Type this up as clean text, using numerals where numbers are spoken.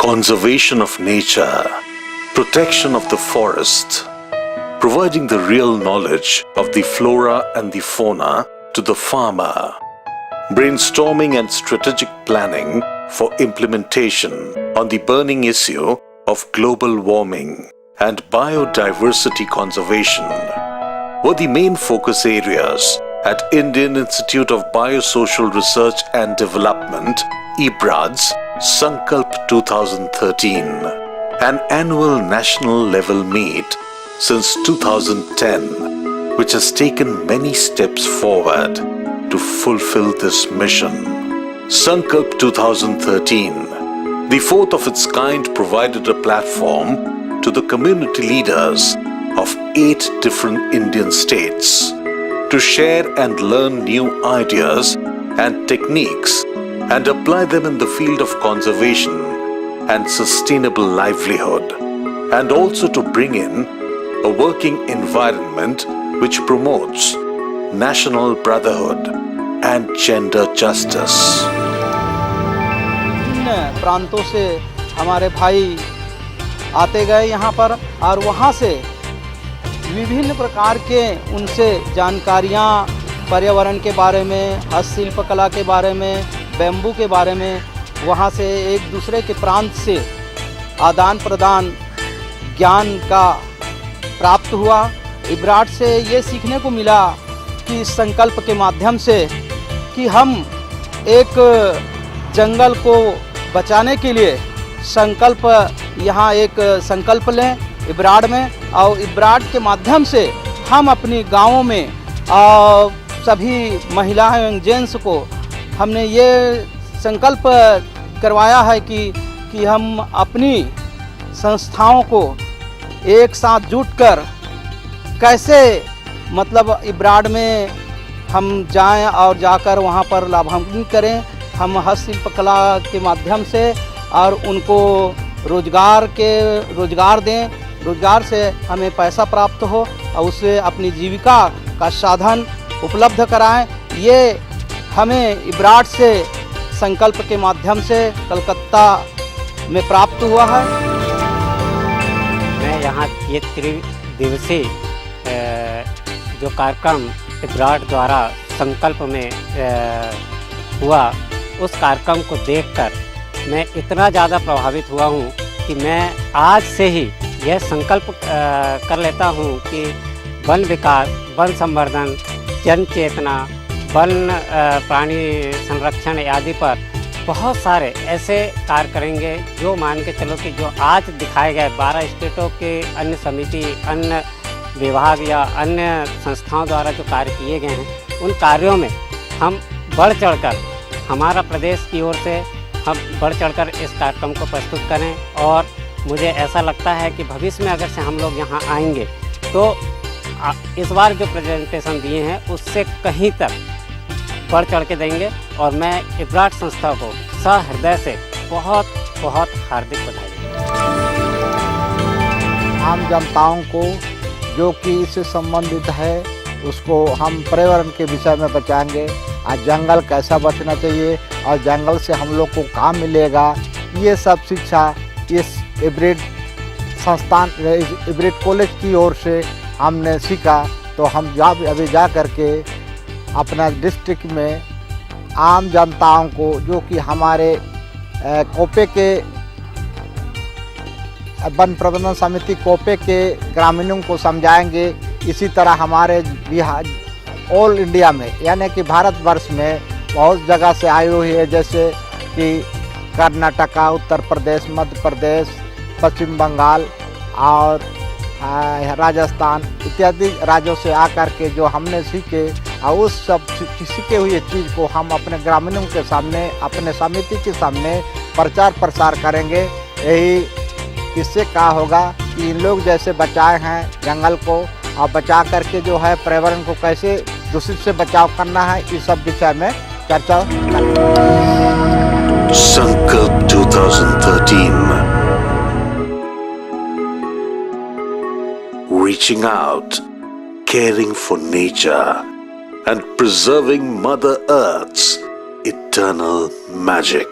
conservation of nature, protection of the forest, providing the real knowledge of the flora and the fauna to the farmer, brainstorming and strategic planning for implementation on the burning issue of global warming and biodiversity conservation were the main focus areas at Indian Institute of Biosocial Research and Development, IBRAD's Sankalp 2013, an annual national level meet since 2010, which has taken many steps forward to fulfill this mission. Sankalp 2013, the fourth of its kind, provided a platform to the community leaders of 8 different Indian states to share and learn new ideas and techniques and apply them in the field of conservation and sustainable livelihood, and also to bring in a working environment which promotes national brotherhood and gender justice. विभिन्न प्रांतों से हमारे भाई आते गए यहाँ पर और वहाँ से विभिन्न प्रकार के उनसे जानकारियाँ पर्यावरण के बारे में, हस्तशिल्प कला के बारे में, बैम्बू के बारे में, वहाँ से एक दूसरे के प्रांत से आदान प्रदान ज्ञान का प्राप्त हुआ। इब्राड से ये सीखने को मिला कि संकल्प के माध्यम से कि हम एक जंगल को बचाने के लिए संकल्प, यहाँ एक संकल्प लें इब्राड में, और इब्राड के माध्यम से हम अपनी गाँवों में सभी महिलाएं एवं जेंट्स को हमने ये संकल्प करवाया है कि हम अपनी संस्थाओं को एक साथ जुटकर कैसे मतलब इब्राड में हम जाएं और जाकर वहाँ पर लाभान्वित करें, हम हस्तशिल्प कला के माध्यम से और उनको रोजगार दें, रोजगार से हमें पैसा प्राप्त हो और उससे अपनी जीविका का साधन उपलब्ध कराएं। ये हमें इब्राड से संकल्प के माध्यम से कलकत्ता में प्राप्त हुआ है। मैं यहाँ ये त्रिदिवसीय जो कार्यक्रम इब्राड द्वारा संकल्प में हुआ, उस कार्यक्रम को देखकर मैं इतना ज़्यादा प्रभावित हुआ हूँ कि मैं आज से ही यह संकल्प कर लेता हूँ कि वन विकास, वन संवर्धन, जन चेतना, वन प्राणी संरक्षण आदि पर बहुत सारे ऐसे कार्य करेंगे जो मान के चलो कि जो आज दिखाए गए 12 स्टेटों के अन्य समिति, अन्य विभाग या अन्य संस्थाओं द्वारा जो कार्य किए गए हैं, उन कार्यों में हम बढ़ चढ़कर, हमारा प्रदेश की ओर से हम बढ़ चढ़कर इस कार्यक्रम को प्रस्तुत करें। और मुझे ऐसा लगता है कि भविष्य में अगर से हम लोग यहाँ आएंगे तो इस बार जो प्रेजेंटेशन दिए हैं उससे कहीं तक बढ़ चढ़ के देंगे। और मैं इब्राड संस्था को सहृदय से बहुत बहुत हार्दिक बधाई देता हूँ। आम जनताओं को जो कि इससे संबंधित है उसको हम पर्यावरण के विषय में बचाएंगे, आज जंगल कैसा बचना चाहिए और जंगल से हम लोग को काम मिलेगा, ये सब शिक्षा इस इब्राड संस्थान, इब्राड कॉलेज की ओर से हमने सीखा। तो हम अभी जा कर के अपना डिस्ट्रिक्ट में आम जनताओं को, जो कि हमारे कोपे के वन प्रबंधन समिति कोपे के ग्रामीणों को समझाएंगे। इसी तरह हमारे बिहार ऑल इंडिया में यानी कि भारतवर्ष में बहुत जगह से आई हुई है, जैसे कि कर्नाटका, उत्तर प्रदेश, मध्य प्रदेश, पश्चिम बंगाल और राजस्थान इत्यादि राज्यों से आकर के जो हमने सीखे और उस सब सीखे हुए चीज़ को हम अपने ग्रामीणों के सामने, अपने समिति के सामने प्रचार प्रसार करेंगे। यही इससे क्या होगा कि इन लोग जैसे बचाए हैं जंगल को, और बचा करके जो है पर्यावरण को कैसे दूषित से बचाव करना है, इस सब विषय में चर्चा Sankalp 2013, reaching out, caring for nature and preserving Mother Earth's eternal magic.